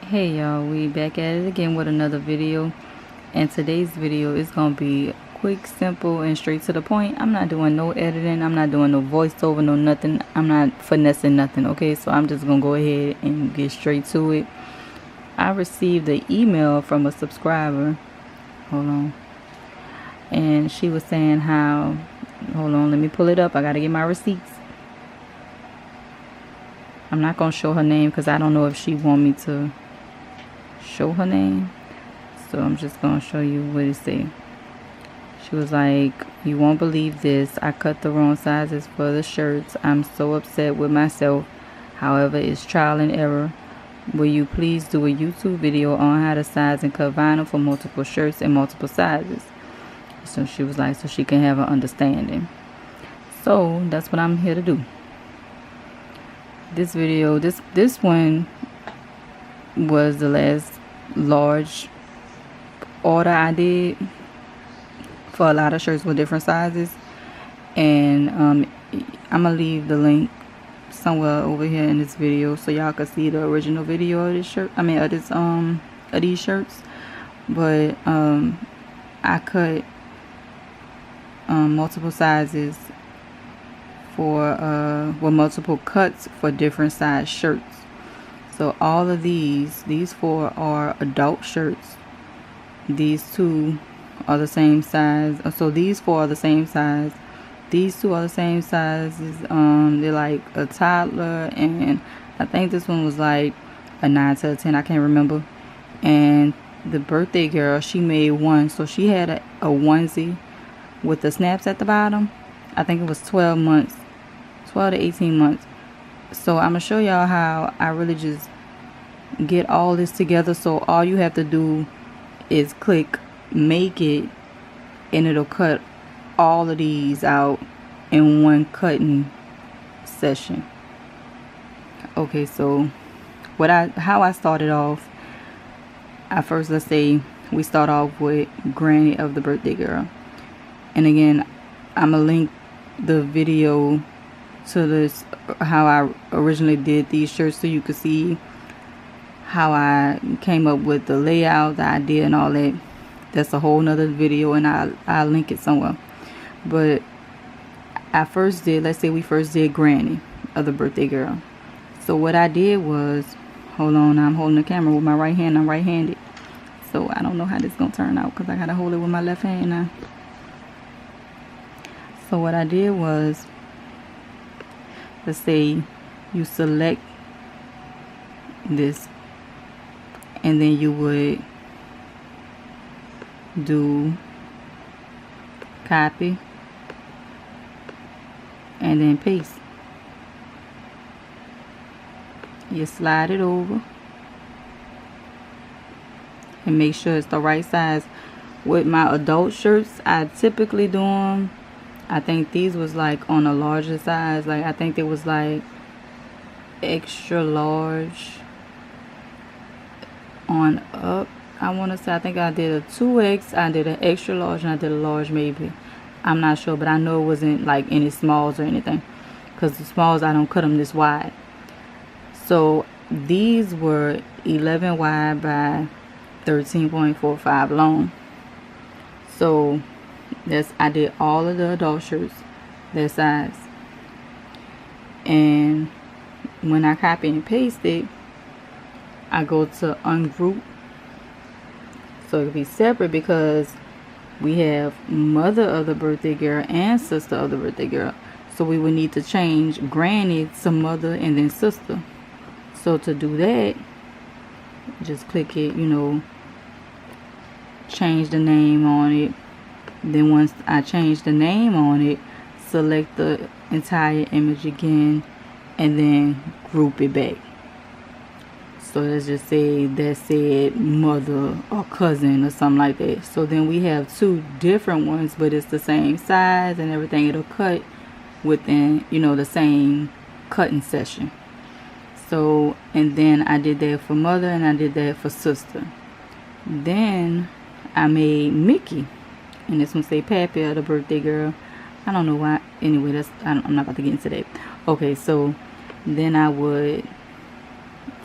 Hey y'all, we back at it again with another video, and today's video is gonna be quick, simple, and straight to the point. I'm not doing no editing, I'm not doing no voiceover, no nothing. I'm not finessing nothing, okay? So I'm just gonna go ahead and get straight to it. I received an email from a subscriber, hold on, and she was saying how, hold on, let me pull it up, I gotta get my receipts. I'm not gonna show her name because I don't know if she want me to show her name, so I'm just gonna show you what it said. She was like, "You won't believe this, I cut the wrong sizes for the shirts. I'm so upset with myself. However, it's trial and error. Will you please do a YouTube video on how to size and cut vinyl for multiple shirts in multiple sizes?" So she was like, so she can have an understanding. So that's what I'm here to do. This video, this one was the last large order I did for a lot of shirts with different sizes, and I'm gonna leave the link somewhere over here in this video so y'all can see the original video of this shirt, of these shirts. But I cut multiple sizes for multiple cuts for different size shirts. So all of these four are adult shirts. These two are the same size. So these four are the same size. These two are the same sizes. They're like a toddler, and I think this one was like a 9 to a 10. I can't remember. And the birthday girl, she made one. So she had a onesie with the snaps at the bottom. I think it was 12 months, 12 to 18 months. So I'm gonna show y'all how I really just get all this together. So all you have to do is click make it, and it'll cut all of these out in one cutting session. Okay, so how I started off, let's say we start off with Granny of the birthday girl. And again, I'm gonna link the video to this, how I originally did these shirts, so you can see how I came up with the layout, the idea, and all that. That's a whole nother video, and I'll link it somewhere. But let's say we first did Granny of the birthday girl. So what I did was, hold on, I'm holding the camera with my right hand, I'm right-handed, so I don't know how this is gonna turn out because I gotta hold it with my left hand now. So what I did was, let's say you select this, and then you would do copy and then paste. You slide it over and make sure it's the right size. With my adult shirts, I typically do them, I think these was like on a larger size, like I think it was like extra large on up. I want to say, I think I did a 2X, I did an extra large, and I did a large maybe. I'm not sure, but I know it wasn't like any smalls or anything, because the smalls, I don't cut them this wide. So these were 11 wide by 13.45 long. So I did all of the adult shirts that size. And when I copy and paste it, I go to ungroup, so it'll be separate, because we have mother of the birthday girl and sister of the birthday girl. So we would need to change Granny to mother and then sister. So to do that, just click it, change the name on it. Then once I change the name on it, select the entire image again, and then group it back. So let's just say that said mother or cousin or something like that. So then we have two different ones, but it's the same size and everything. It'll cut within, the same cutting session. So, and then I did that for mother, and I did that for sister. Then I made Mickey, and this one say Pappy of the birthday girl. I don't know why. Anyway, I'm not about to get into that. Okay, so then I would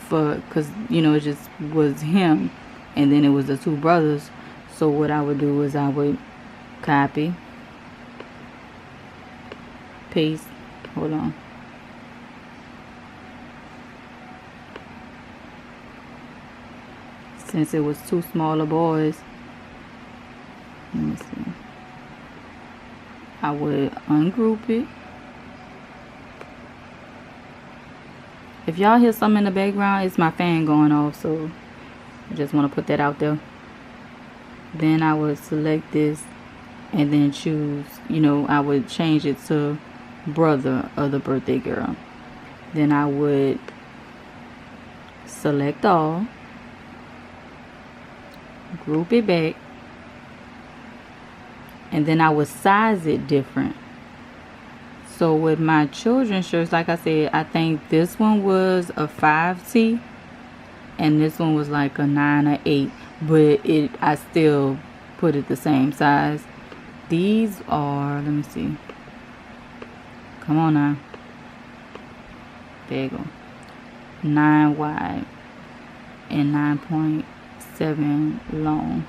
for, because you know, it just was him, and then it was the two brothers. So what I would do is I would copy, paste, hold on, since it was two smaller boys, let me see, I would ungroup it. If y'all hear something in the background, it's my fan going off, so I just want to put that out there. Then I would select this and then choose, you know, I would change it to brother of the birthday girl. Then I would select all, group it back, and then I would size it different. So with my children's shirts, like I said, I think this one was a 5T and this one was like a 9 or 8, but I still put it the same size. These are, let me see, come on now, there you go, 9 wide and 9.7 long.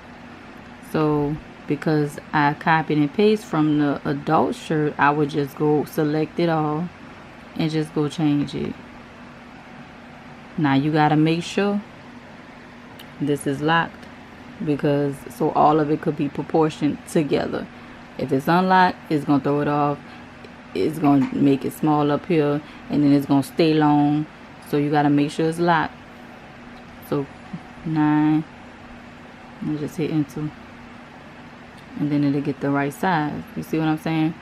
So because I copied and pasted from the adult shirt, I would just go select it all and just go change it. Now you gotta make sure this is locked, because so all of it could be proportioned together. If it's unlocked, it's gonna throw it off, it's gonna make it small up here, and then it's gonna stay long. So you gotta make sure it's locked. So 9, and just hit enter, and then it'll get the right size. You see what I'm saying?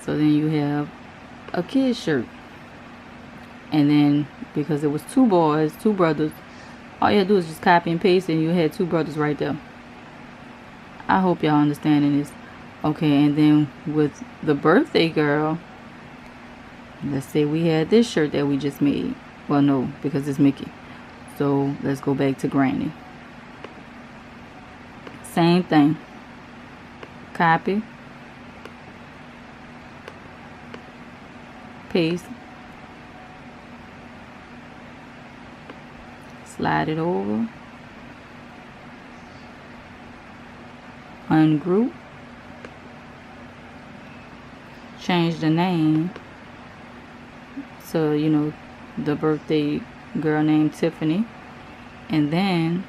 So then you have a kid's shirt, and then because it was two boys, two brothers, all you had to do is just copy and paste, and you had two brothers right there. I hope y'all understanding this. Okay, and then with the birthday girl, let's say we had this shirt that we just made. Well, no, because it's Mickey. So let's go back to Granny. Same thing. Copy, paste, slide it over, ungroup, change the name so you know the birthday girl named Tiffany, and then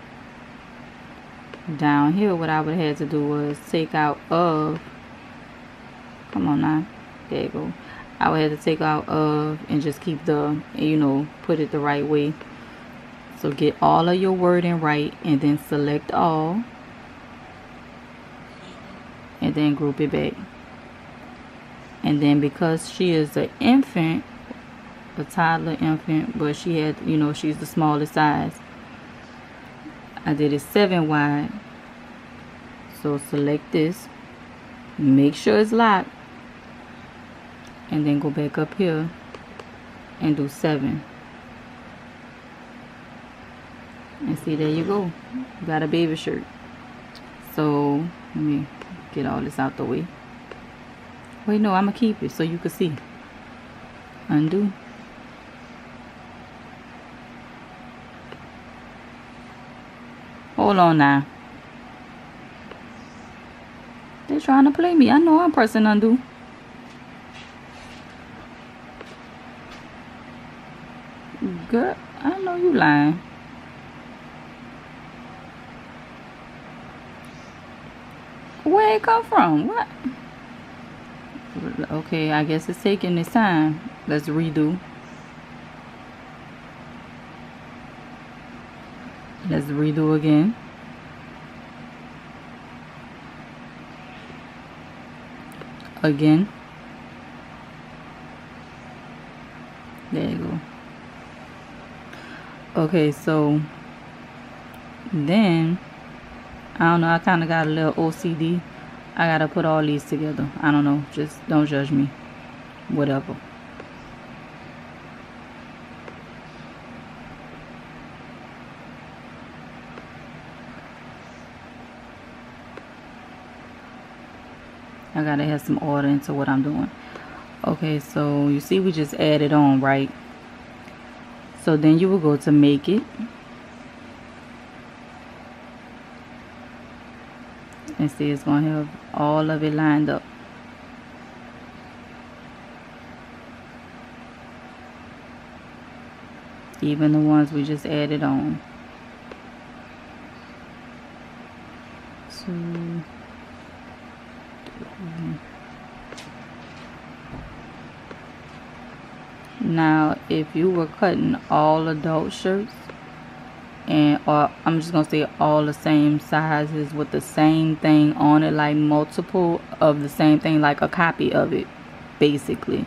down here what I would have had to do was take out of, come on now, there you go, I would have to take out of and just keep the, you know, put it the right way. So get all of your wording right and then select all and then group it back. And then because she is an infant, a toddler infant, but she had, you know, she's the smallest size, I did it 7 wide. So select this, make sure it's locked, and then go back up here and do 7. And see, there you go, you got a baby shirt. So let me get all this out the way. Wait, no, I'm gonna keep it so you can see. Undo. Hold on now. They're trying to play me. I know I'm pressing undo. Girl, I know you lying. Where it come from? What? Okay, I guess it's taking its time. Let's redo. Let's redo again. Again. There you go. Okay, so then I don't know, I kind of got a little OCD. I gotta put all these together. I don't know, just don't judge me. Whatever. I gotta have some order into what I'm doing. Okay, so you see we just added on, right? So So then you will go to make it, and see it's going to have all of it lined up. Even the ones we just added on. So now if you were cutting all adult shirts, or I'm just gonna say all the same sizes with the same thing on it, like multiple of the same thing, like a copy of it basically.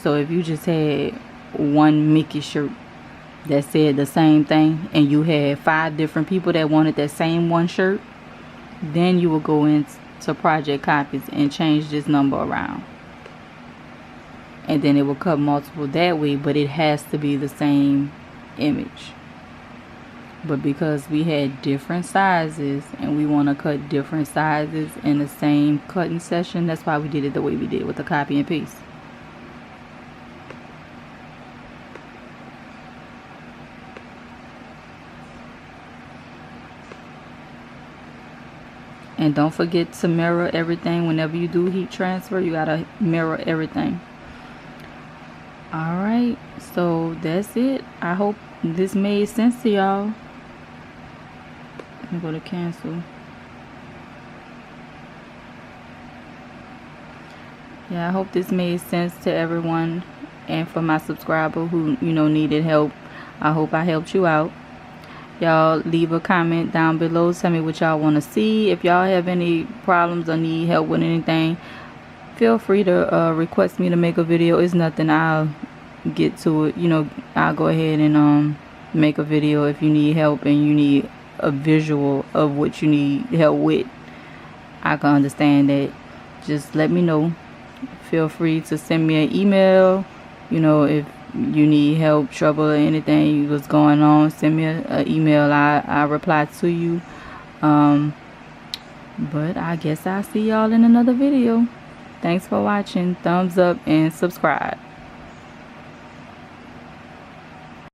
So if you just had one Mickey shirt that said the same thing, and you had 5 different people that wanted that same one shirt, then you will go into project copies and change this number around, and then it will cut multiple that way, but it has to be the same image. But because we had different sizes and we want to cut different sizes in the same cutting session, that's why we did it the way we did with the copy and paste. And don't forget to mirror everything. Whenever you do heat transfer, you gotta mirror everything. Alright, so that's it. I hope this made sense to y'all. Let me go to cancel. Yeah, I hope this made sense to everyone, and for my subscriber who needed help, I hope I helped you out. Y'all leave a comment down below, tell me what y'all want to see. If y'all have any problems or need help with anything, feel free to request me to make a video. It's nothing, I'll get to it. I'll go ahead and make a video. If you need help and you need a visual of what you need help with, I can understand that. Just let me know. Feel free to send me an email. If you need help, trouble, or anything what's going on, send me an email. I reply to you. But I guess I'll see y'all in another video. Thanks for watching. Thumbs up and subscribe.